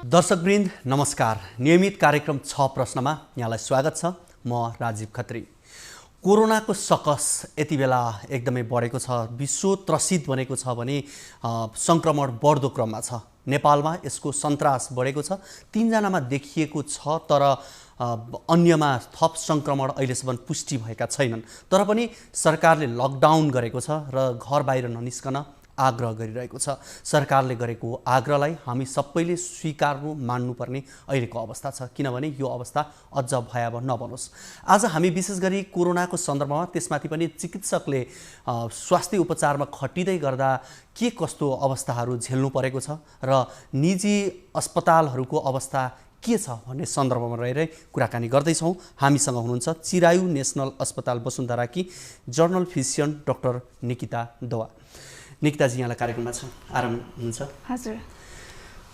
दर्शकवृन्द नमस्कार। नियमित कार्यक्रम 6 प्रश्नमा यहाँलाई स्वागत छ। म राजीव खत्री। कोरोनाको सकस यति बेला एकदमै बढेको छ। विश्व त्रसित बनेको छ भने संक्रमण बढ्दो क्रममा छ। नेपालमा यसको सन्तास बढेको छ। 3 जनामा देखिएको छ, तर अन्यमा थप संक्रमण अहिलेसम्म पुष्टि भएका छैनन्। तर पनि सरकारले लकडाउन गरेको छ र घर बाहिर ननिस्कन आग्रह गरिरहेको छ। सरकारले गरेको आग्रहलाई हामी सबैले स्वीकार्नु मान्नुपर्ने अहिलेको अवस्था छ, किनभने यो अवस्था अझ भयावह नबनोस्। आज हामी विशेष गरी कोरोनाको सन्दर्भमा, त्यसमाथि पनि चिकित्सकले स्वास्थ्य उपचारमा खटिँदै गर्दा के कस्तो अवस्थाहरू झेल्नु परेको छ र निजी अस्पतालहरूको अवस्था के छ भन्ने सन्दर्भमा रहेर कुराकानी गर्दैछौँ। हामीसँग हुनुहुन्छ चिरायु नेसनल अस्पताल वसुन्धराकी जर्नल फिजिसियन डाक्टर निकिता दवा। निकिताजी यहाँलाई कार्यक्रममा छ, आराम हुनुहुन्छ? हजुर।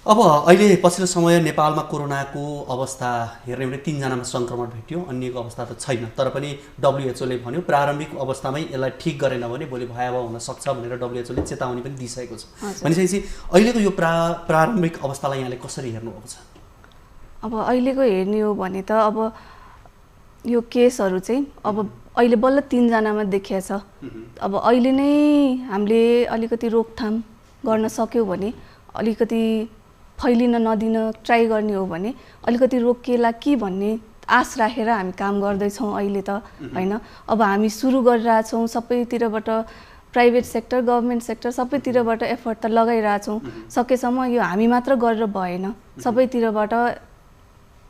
अब अहिले पछिल्लो समय नेपालमा कोरोनाको अवस्था हेर्ने भने 3 जनामा संक्रमण भेट्यो, अन्यको अवस्था त छैन। तर पनि WHO ले भन्यो प्रारम्भिक अवस्थामै यसलाई ठिक गरेन भने भोलि भयावह हुन सक्छ भनेर WHO ले चेतावनी पनि दिइसकेको छ। भनेपछि अहिलेको यो प्रारम्भिक अवस्थालाई यहाँले कसरी हेर्नुभएको छ? अब अहिलेको हेर्ने हो भने त अब यो केसहरू चाहिँ अब अहिले बल्ल 3 जनामा देखिया छ। अब अहिले नै हामीले अलिकति रोकथाम गर्न सक्यौँ भने, अलिकति फैलिन नदिन ट्राई गर्ने हो भने अलिकति रोकिएला कि भन्ने आश राखेर हामी काम गर्दैछौँ अहिले त, हैन? अब हामी सुरु गरिरहेछौँ सबैतिरबाट, प्राइभेट सेक्टर, गभर्नमेन्ट सेक्टर सबैतिरबाट एफर्ट त लगाइरहेछौँ। सकेसम्म यो हामी मात्र गरेर भएन, सबैतिरबाट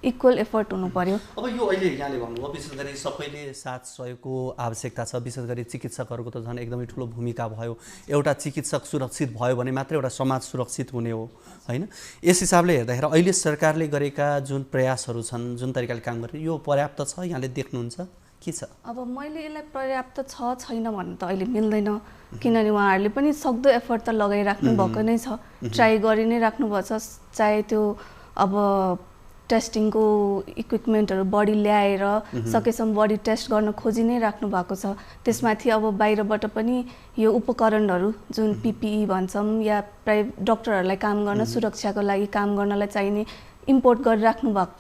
इक्वल एफर्ट हुनु पर्यो। अब यो अहिले यहाँले भन्नुभयो विशेष गरी सबैले साथ सहयोगको आवश्यकता छ। विशेष गरी चिकित्सकहरूको त झन् एकदमै ठुलो भूमिका भयो। एउटा चिकित्सक सुरक्षित भयो भने मात्रै एउटा समाज सुरक्षित हुने हो, हैन? यस हिसाबले हेर्दाखेरि अहिले सरकारले गरेका जुन प्रयासहरू छन्, जुन तरिकाले काम गरे, यो पर्याप्त छ यहाँले देख्नुहुन्छ के छ? अब मैले यसलाई पर्याप्त छ छैन भन्नु त अहिले मिल्दैन, किनभने उहाँहरूले पनि सक्दो एफर्ट त लगाइराख्नु भएको नै छ, ट्राई गरि नै राख्नुभएको छ। चाहे त्यो अब टेस्टिङको इक्विपमेन्टहरू बढी ल्याएर सकेसम्म बढी टेस्ट गर्न खोजि नै राख्नु भएको छ। त्यसमाथि अब बाहिरबाट पनि यो उपकरणहरू जुन PPE भन्छौँ या डक्टरहरूलाई काम गर्न, सुरक्षाको लागि काम गर्नलाई चाहिने इम्पोर्ट गरिराख्नु भएको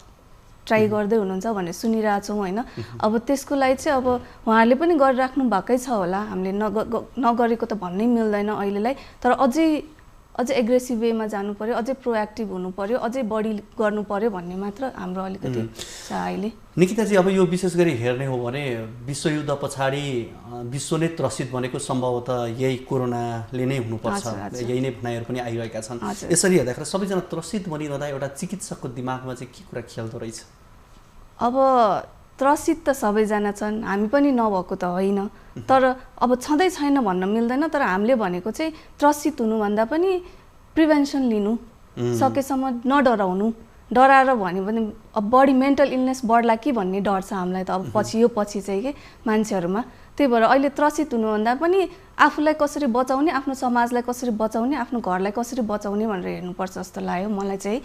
ट्राई गर्दै हुनुहुन्छ भन्ने सुनिरहेछौँ, होइन? अब त्यसको लागि चाहिँ अब उहाँहरूले पनि गरिराख्नु भएकै छ होला, हामीले नगरेको त भन्नै मिल्दैन अहिलेलाई। तर अझै एग्रेसिभ वेमा जानु पर्यो, अझै प्रोएक्टिभ हुनु पर्यो, अझै बढी गर्नु पर्यो भन्ने मात्र हाम्रो अलिकति छ अहिले। निकिताजी, अब यो विशेष गरी हेर्ने हो भने विश्वयुद्ध पछाडि विश्व नै त्रसित बनेको सम्भवतः यही कोरोनाले नै हुनुपर्छ, यही नै भनाइहरू पनि आइरहेका छन्। यसरी हेर्दाखेरि सबैजना त्रसित बनिरहँदा एउटा चिकित्सकको दिमागमा चाहिँ के कुरा खेल्दो रहेछ? अब त्रसित त सबैजना छन्, हामी पनि नभएको त होइन, तर अब छँदै छैन भन्न मिल्दैन। तर हामीले भनेको चाहिँ त्रसित हुनुभन्दा पनि प्रिभेन्सन लिनु, सकेसम्म नडराउनु। डराएर भन्यो भने अब बढी मेन्टल इलनेस बढ्ला कि भन्ने डर छ हामीलाई त, अब पछि चाहिँ के मान्छेहरूमा। त्यही भएर अहिले त्रसित हुनुभन्दा पनि आफूलाई कसरी बचाउने, आफ्नो समाजलाई कसरी बचाउने, आफ्नो घरलाई कसरी बचाउने भनेर हेर्नुपर्छ जस्तो लाग्यो मलाई चाहिँ।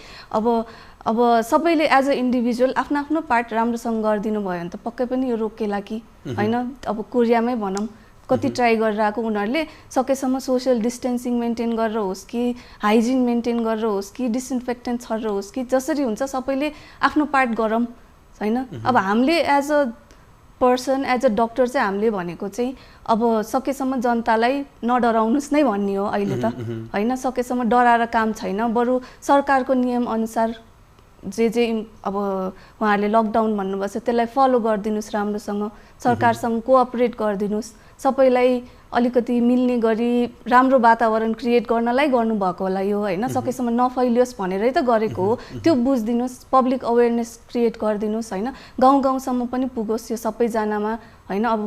अब सबैले एज अ इन्डिभिजुअल आफ्नो आफ्नो पार्ट राम्रोसँग गरिदिनु भयो भने त पक्कै पनि यो रोकेला कि, होइन? अब कोरियामै भनौँ, कति ट्राई गरेर आएको उनीहरूले, सकेसम्म सोसियल डिस्टेन्सिङ मेन्टेन गरेर होस् कि हाइजिन मेन्टेन गरेर होस् कि डिसइन्फेक्टेन्ट छरेर होस् कि जसरी हुन्छ सबैले आफ्नो पार्ट गरौँ, होइन? अब हामीले as a person, as a doctor चाहिँ हामीले भनेको चाहिँ अब सकेसम्म जनतालाई नडराउनुहोस् नै भन्ने हो अहिले त, होइन? सकेसम्म डराएर काम छैन, बरु सरकारको नियमअनुसार जे अब उहाँहरूले लकडाउन भन्नुभएको छ त्यसलाई फलो गरिदिनुहोस्, राम्रोसँग सरकारसँग कोअपरेट गरिदिनुहोस्, सबैलाई अलिकति मिल्ने गरी राम्रो वातावरण क्रिएट गर्नलाई गर्नुभएको होला यो, होइन? सकेसम्म नफैलियोस् भनेरै त गरेको हो, त्यो बुझिदिनुहोस्, पब्लिक अवेरनेस क्रिएट गरिदिनुहोस्, होइन? गाउँ-गाउँसम्म पनि पुगोस् यो सबैजनामा, होइन? अब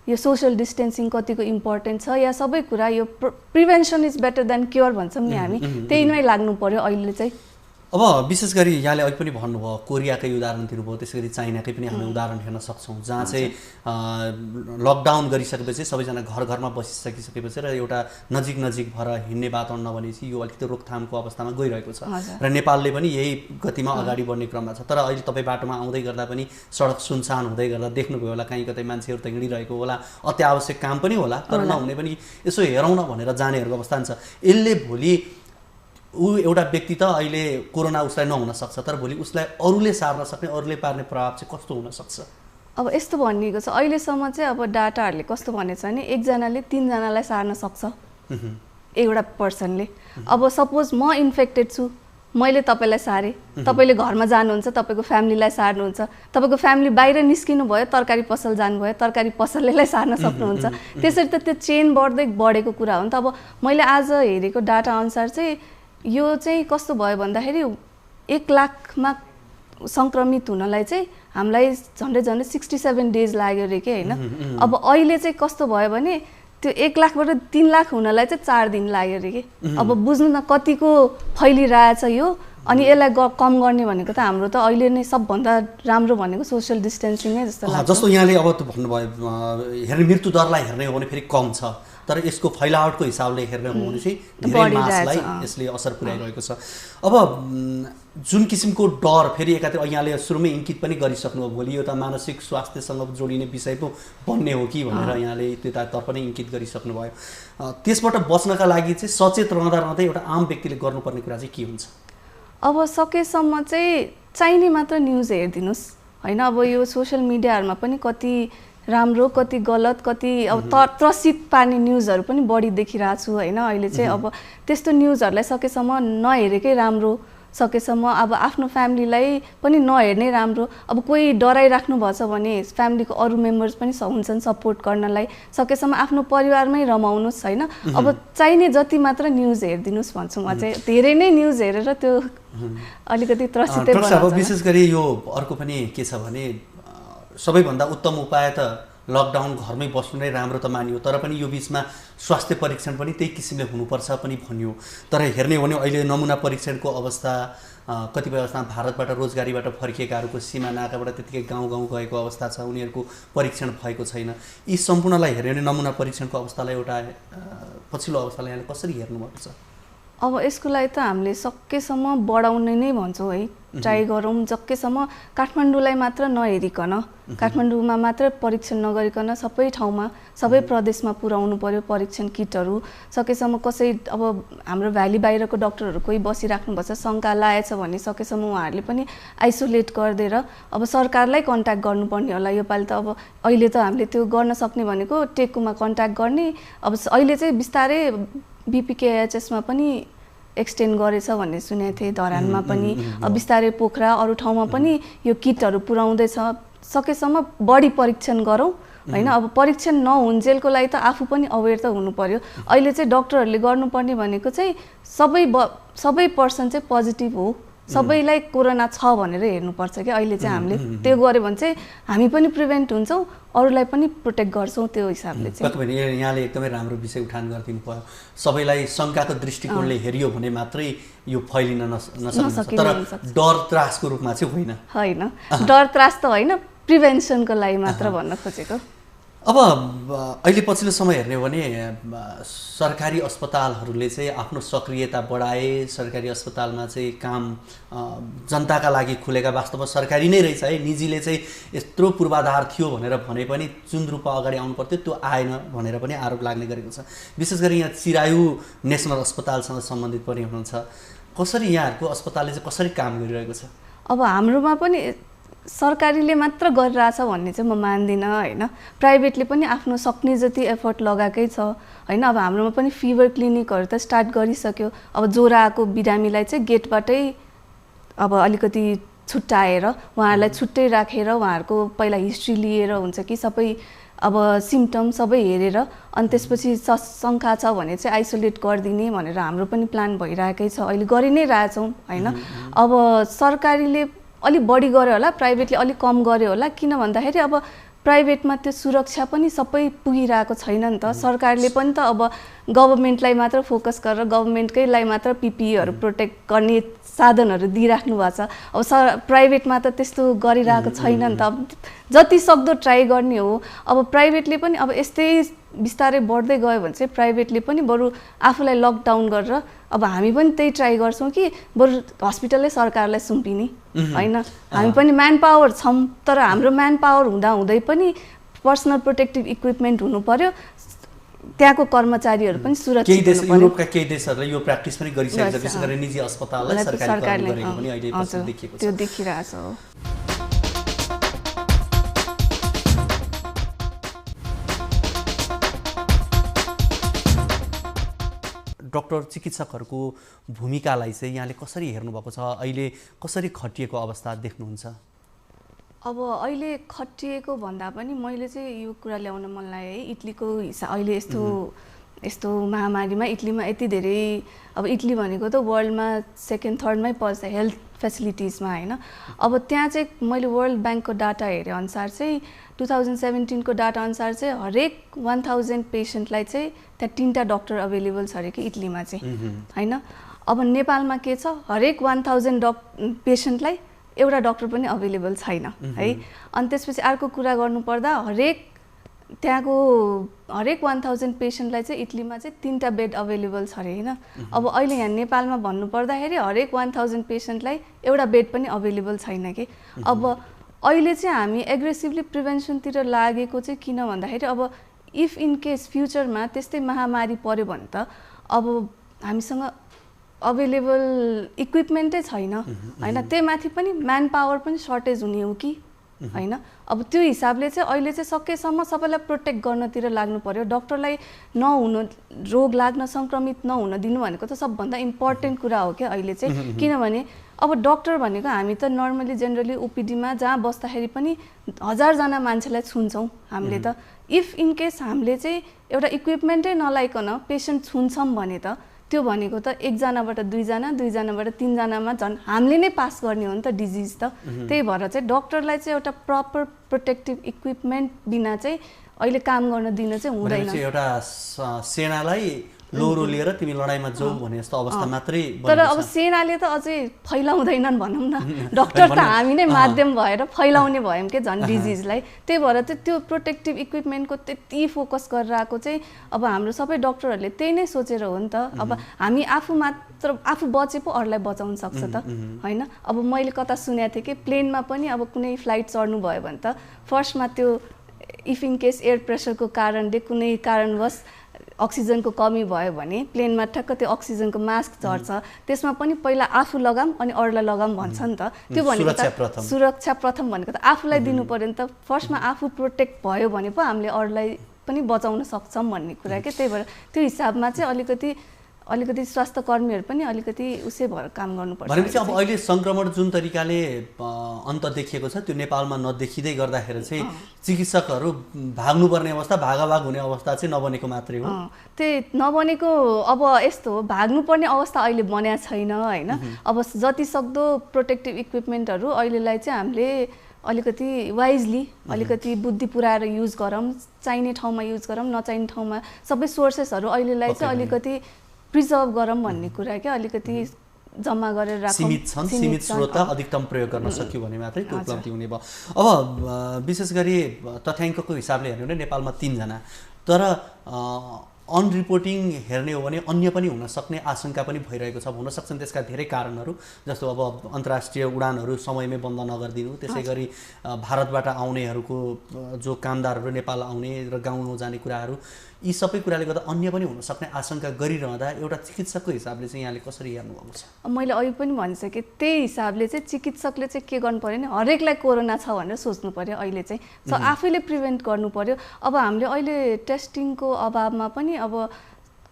यो सोसियल डिस्टेन्सिङ कतिको इम्पोर्टेन्ट छ या सबै कुरा, यो prevention is better than cure भन्छौँ नि हामी, त्यही नै लाग्नु पर्यो अहिले चाहिँ। अब विशेष गरी यहाँले अघि पनि भन्नुभयो, कोरियाकै उदाहरण दिनुभयो, त्यसै गरी चाइनाकै पनि हामी उदाहरण हेर्न सक्छौँ, जहाँ चाहिँ लकडाउन गरिसकेपछि सबैजना घर घरमा बसिसकिसकेपछि र एउटा नजिक भएर हिँड्ने वातावरण नबनेपछि यो अलिकति रोकथामको अवस्थामा गइरहेको छ र नेपालले पनि यही गतिमा अगाडि बढ्ने क्रममा छ। तर अहिले तपाईँ बाटोमा आउँदै गर्दा पनि सडक सुनसान हुँदै गर्दा देख्नुभयो होला, कहीँ कतै मान्छेहरू त हिँडिरहेको होला, अत्यावश्यक काम पनि होला, तर नहुने पनि यसो हेरौँ न भनेर जानेहरूको अवस्था छ। यसले भोलि ऊ एउटा व्यक्ति त अहिले कोरोना उसलाई नहुन सक्छ, तर भोलि उसलाई अरूले सार्न सक्ने, अरूले पार्ने प्रभाव चाहिँ कस्तो हुनसक्छ? अब यस्तो भनिएको छ अहिलेसम्म चाहिँ, अब डाटाहरूले कस्तो भनेको छ भने एकजनाले 3 जनालाई सार्न सक्छ एउटा पर्सनले। अब सपोज म इन्फेक्टेड छु, मैले तपाईँलाई सारेँ, तपाईँले घरमा जानुहुन्छ, तपाईँको फ्यामिलीलाई सार्नुहुन्छ, तपाईँको फ्यामिली बाहिर निस्किनु भयो, तरकारी पसल जानुभयो, तरकारी पसललाई सार्न सक्नुहुन्छ। त्यसरी त त्यो चेन बढेको कुरा हो नि त। अब मैले आज हेरेको डाटा अनुसार चाहिँ यो चाहिँ कस्तो भयो भन्दाखेरि 1 लाखमा सङ्क्रमित हुनलाई चाहिँ हामीलाई झन्डै 67 डेज लाग्यो अरे के होइन। अब अहिले चाहिँ कस्तो भयो भने त्यो 1 लाखबाट 3 लाख हुनलाई चाहिँ 4 दिन लाग्यो अरे कि। अब बुझ्नु न कतिको फैलिरहेछ यो। अनि यसलाई कम गर्ने भनेको त हाम्रो त अहिले नै सबभन्दा राम्रो भनेको सोसियल डिस्टेन्सिङ नै जस्तो लाग्छ। जस्तो यहाँले अब त भन्नुभयो हेर्ने मृत्यु दरलाई हेर्ने हो भने फेरि कम छ, तर यसको फैलावटको हिसाबले हेर्ने हो भने चाहिँ धेरै मासलाई यसले असर पुर्याइरहेको छ। अब जुन किसिमको डर फेरि एकातिर यहाँले सुरुमै इङ्कित पनि गरिसक्नुभयो, भोलि यो त मानसिक स्वास्थ्यसँग जोडिने विषय पो बन्ने हो कि भनेर यहाँले त्यतातर्फ नै इङ्कित गरिसक्नुभयो। त्यसबाट बच्नका लागि चाहिँ सचेत रहँदा एउटा आम व्यक्तिले गर्नुपर्ने कुरा चाहिँ के हुन्छ? अब सकेसम्म चाहिँ चाहिने मात्र न्युज हेरिदिनुहोस् होइन। अब यो सोसियल मिडियाहरूमा पनि कति राम्रो कति गलत कति अब त्रसित पार्ने न्युजहरू पनि बढी देखिरहेको छु होइन। अहिले चाहिँ अब त्यस्तो न्युजहरूलाई सकेसम्म नहेरेकै राम्रो, सकेसम्म अब आफ्नो फ्यामिलीलाई पनि नहेर्नै राम्रो। अब कोही डराइराख्नु भएको छ भने फ्यामिलीको अरू मेम्बर्स पनि हुन्छन् सपोर्ट गर्नलाई, सकेसम्म आफ्नो परिवारमै रमाउनुहोस् होइन। अब चाहिने जति मात्र न्युज हेरिदिनुहोस् भन्छु म चाहिँ। धेरै नै न्युज हेरेर त्यो अलिकति त्रसितै बनाउँछ। विशेष गरी यो अर्को पनि के छ भने सबैभन्दा उत्तम उपाय त लकडाउन घरमै बस्नु नै राम्रो त मानियो, तर पनि यो बिचमा स्वास्थ्य परीक्षण पनि त्यही किसिमले हुनुपर्छ पनि भनियो। तर हेर्ने हो भने अहिले नमुना परीक्षणको अवस्था कतिपय अवस्थामा भारतबाट रोजगारीबाट फर्किएकाहरूको सीमा नाकाबाट त्यतिकै गाउँ गएको अवस्था छ, उनीहरूको परीक्षण भएको छैन। यी सम्पूर्णलाई हेर्ने भने नमुना परीक्षणको अवस्थालाई एउटा पछिल्लो अवस्थालाई यहाँले कसरी हेर्नुभएको छ? अब यसको लागि त हामीले सकेसम्म बढाउने नै भन्छौँ है, ट्राई गरौँ। सकेसम्म काठमाडौँलाई मात्र नहेरिकन, काठमाडौँमा मात्र परीक्षण नगरिकन सबै ठाउँमा सबै प्रदेशमा पुर्याउनु पर्यो परीक्षण किटहरू। सकेसम्म कसै अब हाम्रो भ्याली बाहिरको डक्टरहरू कोही बसिराख्नु भएको छ, शङ्का लागेछ भने सकेसम्म उहाँहरूले पनि आइसोलेट गरिदिएर अब सरकारलाई कन्ट्याक्ट गर्नुपर्ने होला। योपालि त अब अहिले त हामीले त्यो गर्न सक्ने भनेको टेकुमा कन्ट्याक्ट गर्ने। अब अहिले चाहिँ बिस्तारै BPKHSमा पनि एक्सटेन्ड गरेछ भन्ने सुनेको थिएँ, धरानमा पनि अब बिस्तारै पोखरा अरू ठाउँमा पनि यो किटहरू पुर्याउँदैछ। सकेसम्म बढी परीक्षण गरौँ होइन। अब परीक्षण नहुन्जेलको लागि त आफू पनि अवेर त हुनु पर्यो। अहिले चाहिँ डक्टरहरूले गर्नुपर्ने भनेको चाहिँ सबै पर्सन चाहिँ पोजिटिभ हो, सबैलाई कोरोना छ भनेर हेर्नुपर्छ कि। अहिले चाहिँ हामीले त्यो गऱ्यो भने चाहिँ हामी पनि प्रिभेन्ट हुन्छौँ, अरूलाई पनि प्रोटेक्ट गर्छौँ। त्यो हिसाबले चाहिँ यहाँले एकदमै राम्रो विषय उठान गरिदिनु भयो। सबैलाई शङ्काको दृष्टिकोणले हेरियो भने मात्रै यो फैलिन नसक्छ, तर डर त्रासको रूपमा चाहिँ होइन। डर त्रास त होइन, प्रिभेन्सनको लागि मात्र भन्न खोजेको। अब अहिले पछिल्लो समय हेर्ने हो भने सरकारी अस्पतालहरूले चाहिँ आफ्नो सक्रियता बढाए। सरकारी अस्पतालमा चाहिँ काम जनताका लागि खुलेका, वास्तवमा सरकारी नै रहेछ है, निजीले चाहिँ यत्रो पूर्वाधार थियो भनेर भने पनि जुन रूपमा अगाडि आउनु पर्थ्यो त्यो आएन भनेर पनि आरोप लाग्ने गरेको छ। विशेष गरी यहाँ चिरायु नेसनल अस्पतालसँग सम्बन्धित पनि हुनुहुन्छ। कसरी यहाँहरूको अस्पतालले चाहिँ कसरी काम गरिरहेको छ? अब हाम्रोमा पनि सरकारीले मात्र गरिरहेछ भन्ने चाहिँ म मान्दिनँ होइन। प्राइभेटले पनि आफ्नो सक्ने जति एफर्ट लगाएकै छ होइन। अब हाम्रोमा पनि फिभर क्लिनिकहरू त स्टार्ट गरिसक्यो। अब ज्वरो आएको बिरामीलाई चाहिँ गेटबाटै अब अलिकति छुट्याएर उहाँहरूलाई छुट्टै राखेर उहाँहरूको पहिला हिस्ट्री लिएर हुन्छ कि सबै अब सिम्टम सबै हेरेर अनि त्यसपछि शङ्का छ भने चाहिँ आइसोलेट गरिदिने भनेर हाम्रो पनि प्लान भइरहेकै छ। अहिले गरि नै रहेछौँ होइन। अब सरकारीले अलिक बढी गर्यो होला, प्राइभेटले अलिक कम गर्यो होला। किन भन्दाखेरि अब प्राइभेटमा त्यो सुरक्षा पनि सबै पुगिरहेको छैन नि त। सरकारले पनि त अब गभर्मेन्टलाई मात्र फोकस गरेर गभर्मेन्टकैलाई मात्र PPEहरू प्रोटेक्ट गर्ने साधनहरू दिइराख्नु भएको छ। अब प्राइभेटमा त त्यस्तो गरिरहेको छैन नि त। अब जति सक्दो ट्राई गर्ने हो। अब प्राइभेटले पनि अब यस्तै बिस्तारै बढ्दै गयो भने चाहिँ प्राइभेटले पनि बरु आफूलाई लकडाउन गरेर अब हामी पनि त्यही ट्राई गर्छौँ कि बरु हस्पिटलले सरकारलाई सुम्पिने होइन। हामी पनि म्यान पावर छौँ, तर हाम्रो म्यान पावर हुँदा हुँदै पनि पर्सनल प्रोटेक्टिभ इक्विपमेन्ट हुनु पर्यो। त्यहाँको कर्मचारीहरू पनि सुरक्षित केही देश हुनु पर्यो। युरोपका केही देशहरूले यो प्र्याक्टिस पनि गरिसकेको छ, विशेष गरी निजी अस्पताललाई सरकारी गरेको पनि अहिले पछि देखिएको छ। त्यो देखिरहेछ हो। डाक्टर चिकित्सकहरूको भूमिकालाई चाहिँ यहाँले कसरी हेर्नुभएको छ, अहिले कसरी खटिएको अवस्था देख्नुहुन्छ? अब अहिले खटिएको भन्दा पनि मैले चाहिँ यो कुरा ल्याउन मन लाग्यो है, इटलीको अहिले यस्तो महामारीमा इटलीमा यति धेरै, अब इटली भनेको त वर्ल्डमा सेकेन्ड थर्डमै पर्छ हेल्थ फेसिलिटिजमा होइन। अब त्यहाँ चाहिँ मैले वर्ल्ड ब्याङ्कको डाटा हेरे अनुसार चाहिँ 2017 को डाटा अनुसार चाहिँ हरेक 1000 पेसेन्टलाई चाहिँ त्यहाँ 3टा डक्टर अभाइलेबल छ अरे कि इटलीमा चाहिँ होइन। अब नेपालमा के छ, हरेक 1000 पेसेन्टलाई एउटा डक्टर पनि अभाइलेबल छैन है। अनि त्यसपछि अर्को कुरा गर्नुपर्दा त्यहाँको हरेक 1000 पेसेन्टलाई चाहिँ इटलीमा चाहिँ 3टा बेड अभाइलेबल छ अरे होइन। अब अहिले यहाँ नेपालमा भन्नुपर्दाखेरि हरेक 1000 पेसेन्टलाई एउटा बेड पनि अभाइलेबल छैन कि। अब अहिले चाहिँ हामी एग्रेसिभली प्रिभेन्सनतिर लागेको चाहिँ किन भन्दाखेरि अब इफ इन केस फ्युचरमा त्यस्तै महामारी पर्यो भने त अब हामीसँग अभाइलेबल इक्विपमेन्टै छैन होइन, त्यही माथि पनि म्यान पावर पनि सर्टेज हुने हो कि होइन। अब त्यो हिसाबले चाहिँ अहिले चाहिँ सकेसम्म सबैलाई प्रोटेक्ट गर्नतिर लाग्नु पर्यो। डक्टरलाई रोग लाग्न सङ्क्रमित नहुन दिनु भनेको त सबभन्दा इम्पोर्टेन्ट कुरा हो क्या अहिले चाहिँ। किनभने अब डक्टर भनेको हामी त नर्मली जेनरली ओपिडीमा जहाँ बस्दाखेरि पनि 1000 जना मान्छेलाई छुन्छौँ हामीले त। इफ इन केस हामीले चाहिँ एउटा इक्विपमेन्टै नलाइकन पेसेन्ट छुन्छौँ भने त त्यो भनेको त 1 जनाबाट 2 जना 2 जनाबाट 3 जनामा झन् हामीले नै पास गर्ने हो नि त डिजिज त। त्यही भएर चाहिँ डक्टरलाई चाहिँ एउटा प्रपर प्रोटेक्टिभ इक्विपमेन्ट बिना चाहिँ अहिले काम गर्न दिन चाहिँ हुँदैन। एउटा सेनालाई लोरो लिएर तिमी लडाइँमा जाऊ भने जस्तो अवस्था मात्रै बन्छ। तर अब सेनाले त अझै फैलाउँदैनन् भनौँ न, डक्टर त हामी नै माध्यम भएर फैलाउने भयौँ के झन् डिजिजलाई। त्यही भएर चाहिँ त्यो प्रोटेक्टिभ इक्विपमेन्टको त्यति फोकस गरेर आएको चाहिँ अब हाम्रो सबै डक्टरहरूले त्यही नै सोचेर हो नि त। अब हामी आफू बचे पो अरूलाई बचाउन सक्छ त होइन। अब मैले कता सुनेको थिएँ कि प्लेनमा पनि अब कुनै फ्लाइट चढ्नु भयो भने त फर्स्टमा त्यो इफ इन केस एयर प्रेसरको कारणले कुनै कारणवश अक्सिजनको कमी भयो भने प्लेनमा ठ्याक्क त्यो अक्सिजनको मास्क झर्छ, त्यसमा पनि पहिला आफू लगाम अनि अरूलाई लगाम भन्छ नि त। त्यो भनेको त सुरक्षा प्रथम भनेको त आफूलाई दिनु पर्यो नि त। फर्स्टमा आफू प्रोटेक्ट भयो भने पो हामीले अरूलाई पनि बचाउन सक्छौँ भन्ने कुरा के। त्यही भएर त्यो हिसाबमा चाहिँ अलिकति स्वास्थ्य कर्मीहरू पनि अलिकति उसै भएर काम गर्नुपर्छ। भनेपछि अब अहिले सङ्क्रमण जुन तरिकाले अन्त देखिएको छ त्यो नेपालमा नदेखिँदै गर्दाखेरि चाहिँ चिकित्सकहरू भाग्नुपर्ने अवस्था, भागाभाग हुने अवस्था चाहिँ नबनेको मात्रै हो। त्यही नबनेको अब यस्तो हो, भाग्नुपर्ने अवस्था अहिले बनेको छैन होइन। अब जति सक्दो प्रोटेक्टिभ इक्विपमेन्टहरू अहिलेलाई चाहिँ हामीले अलिकति वाइजली अलिकति बुद्धि पुऱ्याएर युज गरौँ, चाहिने ठाउँमा युज गरौँ, नचाहिने ठाउँमा सबै सोर्सेसहरू अहिलेलाई चाहिँ अलिकति प्रिजर्भ गरौँ भन्ने कुरा क्या। अलिकति जम्मा गरेर राखौँ, सीमित स्रोत अधिकतम प्रयोग गर्न सक्यो भने मात्रै त्यो उपलब्धि हुने भयो। अब विशेष गरी तथ्याङ्कको हिसाबले हेर्ने हो भने नेपालमा 3 जना, तर अनरिपोर्टिङ हेर्ने हो भने अन्य पनि हुन सक्ने आशंका पनि भइरहेको छ। हुन सक्छन् त्यसका धेरै कारणहरू, जस्तो अब अन्तर्राष्ट्रिय उडानहरू समयमै बन्द नगरिदिनु, त्यसै गरी भारतबाट आउनेहरूको जो कामदारहरू नेपाल आउने र गाउँ नजाने कुराहरू, यी सबै कुराले गर्दा अन्य पनि हुन सक्ने आशंका गरिरहँदा एउटा चिकित्सकको हिसाबले चाहिँ यहाँले कसरी हेर्नुभएको छ? मैले अघि पनि भनिसकेँ, त्यही हिसाबले चाहिँ चिकित्सकले चाहिँ के गर्नु पर्यो भने हरेकलाई कोरोना छ भनेर सोच्नु पर्यो अहिले चाहिँ। सो आफैले प्रिभेन्ट गर्नु पर्यो। अब हामीले अहिले टेस्टिङको अभावमा पनि अब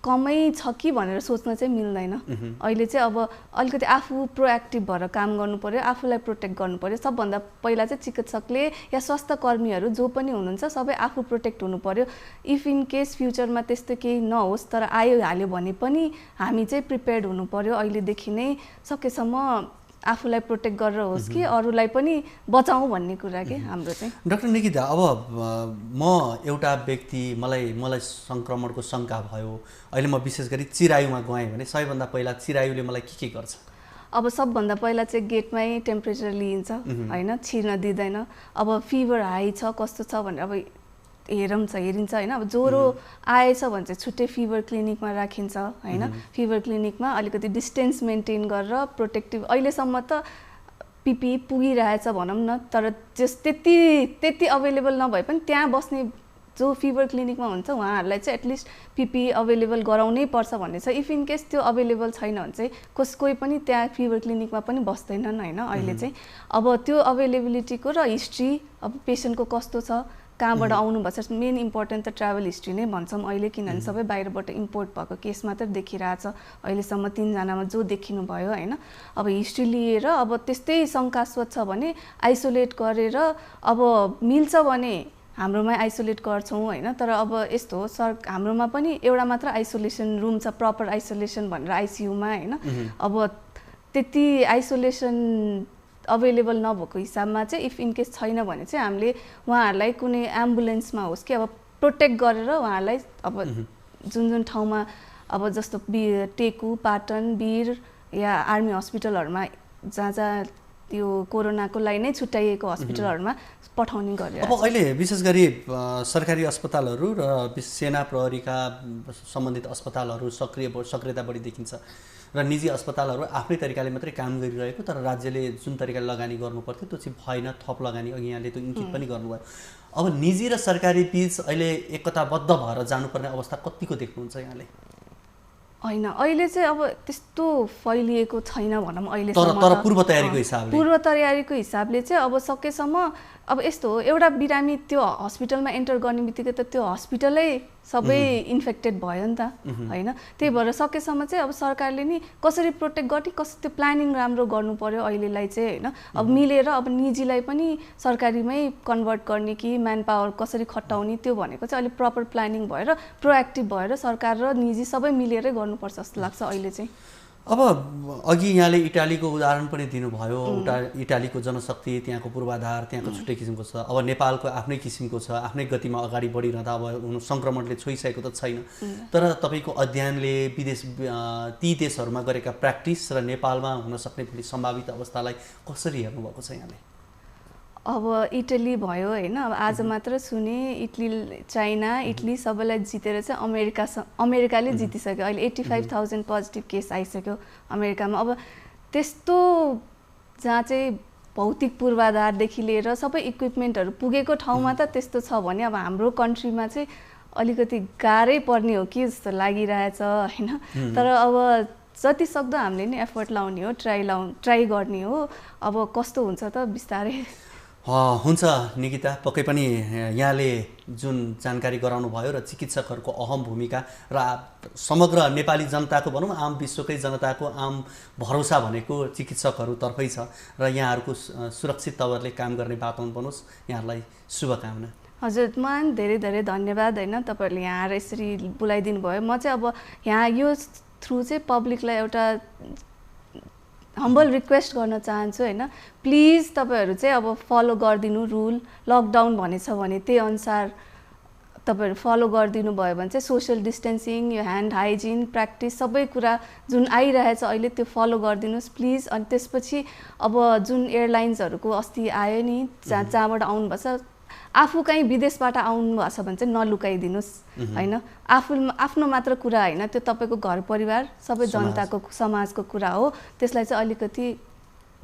कमै छ कि भनेर सोच्न चाहिँ मिल्दैन। अहिले चाहिँ अब अलिकति आफू प्रोएक्टिभ भएर काम गर्नु पर्यो, आफूलाई प्रोटेक्ट गर्नु पर्यो। सबभन्दा पहिला चाहिँ चिकित्सकले या स्वास्थ्य कर्मीहरू जो पनि हुनुहुन्छ सबै आफू प्रोटेक्ट हुनु पर्यो। इफ इन केस फ्युचरमा त्यस्तो केही नहोस् तर आइहाल्यो भने पनि हामी चाहिँ प्रिपेयर्ड हुनु पर्यो। अहिलेदेखि नै सकेसम्म आफूलाई प्रोटेक्ट गरेर होस् कि अरूलाई पनि बचाउँ भन्ने कुरा के हाम्रो चाहिँ। डाक्टर निकिता, अब म एउटा व्यक्ति मलाई सङ्क्रमणको शङ्का भयो, अहिले म विशेष गरी चिरायुमा गएँ भने सबैभन्दा पहिला चिरायुले मलाई के गर्छ? अब सबभन्दा पहिला चाहिँ गेटमै टेम्परेचर लिइन्छ होइन, छिर्न दिँदैन। अब फिभर हाई छ कस्तो छ भनेर अब हेरिन्छ होइन। अब ज्वरो आएछ भने चाहिँ छुट्टै फिभर क्लिनिकमा राखिन्छ होइन। फिभर क्लिनिकमा अलिकति डिस्टेन्स मेन्टेन गरेर प्रोटेक्टिभ अहिलेसम्म त पिपी पुगिरहेछ भनौँ न, तर त्यति अभाइलेबल नभए पनि त्यहाँ बस्ने जो फिभर क्लिनिकमा हुन्छ उहाँहरूलाई चाहिँ एटलिस्ट पिपी अभाइलेबल गराउनै पर्छ भन्ने छ। इफ इन केस त्यो अभाइलेबल छैन भने चाहिँ कोही पनि त्यहाँ फिभर क्लिनिकमा पनि बस्दैनन् होइन। अहिले चाहिँ अब त्यो अभाइलेबिलिटीको र हिस्ट्री अब पेसेन्टको कस्तो छ, कहाँबाट आउनुभएको छ, मेन इम्पोर्टेन्ट त ट्राभल हिस्ट्री नै भन्छौँ अहिले, किनभने सबै बाहिरबाट इम्पोर्ट भएको केस मात्र देखिरहेछ अहिलेसम्म 3 जनामा जो देखिनु भयो होइन। अब हिस्ट्री लिएर अब त्यस्तै शङ्कास्पद छ भने आइसोलेट गरेर अब मिल्छ भने हाम्रोमा आइसोलेट गर्छौँ होइन। तर अब यस्तो हो हाम्रोमा पनि एउटा मात्र आइसोलेसन रुम छ, प्रपर आइसोलेसन भनेर आइसियुमा होइन। अब त्यति आइसोलेसन अभाइलेबल नभएको हिसाबमा चाहिँ इफ इनकेस छैन भने चाहिँ हामीले उहाँहरूलाई कुनै एम्बुलेन्समा होस् कि अब प्रोटेक्ट गरेर उहाँहरूलाई अब जुन ठाउँमा अब जस्तो टेकु, पाटन, वीर या आर्मी हस्पिटलहरूमा जहाँ त्यो कोरोनाको लागि नै छुट्याइएको हस्पिटलहरूमा पठाउने गरेर। अब अहिले विशेष गरी सरकारी अस्पतालहरू र सेना प्रहरीका सम्बन्धित अस्पतालहरू सक्रियता बढी देखिन्छ र निजी अस्पतालहरू आफ्नै तरिकाले मात्रै काम गरिरहेको, तर राज्यले जुन तरिकाले लगानी गर्नुपर्थ्यो त्यो चाहिँ भएन, थप लगानी अघि यहाँले त्यो इङ्गित पनि गर्नुभयो। अब निजी र सरकारी बीच अहिले एकताबद्ध भएर जानुपर्ने अवस्था कतिको देख्नुहुन्छ यहाँले? होइन अहिले चाहिँ अब त्यस्तो फैलिएको छैन भनौँ अहिले। तर पूर्व तयारीको हिसाबले चाहिँ अब सकेसम्म अब यस्तो हो, एउटा बिरामी त्यो हस्पिटलमा एन्टर गर्ने बित्तिकै त त्यो हस्पिटलै सबै इन्फेक्टेड भयो नि त होइन। त्यही भएर सकेसम्म चाहिँ अब सरकारले नि कसरी प्रोटेक्ट गर्ने, कसरी त्यो प्लानिङ राम्रो गर्नु पर्यो अहिलेलाई चाहिँ होइन। अब मिलेर अब निजीलाई पनि सरकारीमै कन्भर्ट गर्ने कि म्यान पावर कसरी खटाउने त्यो भनेको चाहिँ अहिले प्रपर प्लानिङ भएर प्रोएक्टिभ भएर सरकार र निजी सबै मिलेरै गर्नुपर्छ जस्तो लाग्छ अहिले चाहिँ। अब अघि यहाँले इटालीको उदाहरण पनि दिनुभयो। इटालीको जनशक्ति, त्यहाँको पूर्वाधार त्यहाँको छुट्टै किसिमको छ। अब नेपालको आफ्नै किसिमको छ, आफ्नै गतिमा अगाडि बढिरहँदा अब सङ्क्रमणले छोइसकेको त छैन। तर तपाईँको अध्ययनले ती देशहरूमा गरेका प्र्याक्टिस र नेपालमा हुन सक्ने भोलि सम्भावित अवस्थालाई कसरी हेर्नुभएको छ यहाँले? अब इटली भयो होइन, अब आज मात्र सुने चाइना इटली सबैलाई जितेर चाहिँ अमेरिकाले जितिसक्यो। अहिले 85,000 पोजिटिभ केस आइसक्यो अमेरिकामा। अब त्यस्तो जहाँ चाहिँ भौतिक पूर्वाधारदेखि लिएर सबै इक्विपमेन्टहरू पुगेको ठाउँमा त त्यस्तो छ भने अब हाम्रो कन्ट्रीमा चाहिँ अलिकति गाह्रै पर्ने हो कि जस्तो लागिरहेछ होइन। तर अब जति सक्दो हामीले नि एफर्ट लाउने हो, ट्राई गर्ने हो। अब कस्तो हुन्छ त बिस्तारै हुन्छ। निकिता, पक्कै पनि यहाँले जुन जानकारी गराउनु भयो र चिकित्सकहरूको अहम भूमिका र समग्र नेपाली जनताको भनौँ आम विश्वकै जनताको आम भरोसा भनेको चिकित्सकहरूतर्फै छ र यहाँहरूको सुरक्षित तवरले काम गर्ने वातावरण बनोस्, यहाँहरूलाई शुभकामना। हजुर, मलाई धेरै धेरै धन्यवाद होइन, तपाईँहरूले यहाँ आएर यसरी बोलाइदिनु भयो। म चाहिँ अब यहाँ यो थ्रु चाहिँ पब्लिकलाई एउटा हम्बल रिक्वेस्ट गर्न चाहन्छु होइन। प्लिज तपाईँहरू चाहिँ अब फलो गरिदिनु रुल। लकडाउन भनेछ भने त्यही अनुसार तपाईँहरू फलो गरिदिनु भयो भने चाहिँ सोसियल डिस्टेन्सिङ, यो ह्यान्ड हाइजिन प्र्याक्टिस सबै कुरा जुन आइरहेछ अहिले त्यो फलो गरिदिनुहोस् प्लिज। अनि त्यसपछि अब जुन एयरलाइन्सहरूको अस्ति आयो नि जहाँबाट आउनुभएछ, आफू कहीँ विदेशबाट आउनुभएको छ भने चाहिँ नलुकाइदिनुहोस् होइन। आफ्नो मात्र कुरा होइन, त्यो तपाईँको घर परिवार सबै जनताको समाजको कुरा हो। त्यसलाई चाहिँ अलिकति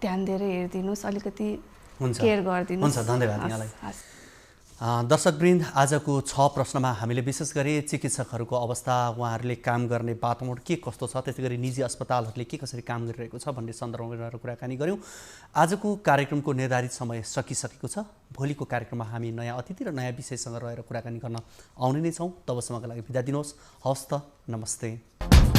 ध्यान दिएर हेरिदिनुहोस्, अलिकति केयर गरिदिनुहोस्। हुन्छ, धन्यवाद यहाँलाई। दर्शकवृन्द, आजको 6 प्रश्नमा हामीले विशेष गरी चिकित्सकहरूको अवस्था, उहाँहरूले काम गर्ने वातावरण के कस्तो छ, त्यसै गरी निजी अस्पतालहरूले के कसरी काम गरिरहेको छ भन्ने सन्दर्भमा रहेर कुराकानी गऱ्यौँ। आजको कार्यक्रमको निर्धारित समय सकिसकेको छ। भोलिको कार्यक्रममा हामी नयाँ अतिथि र नयाँ विषयसँग रहेर कुराकानी गर्न आउने नै छौँ। तबसम्मका लागि बिदा दिनुहोस्। हवस् त, नमस्ते।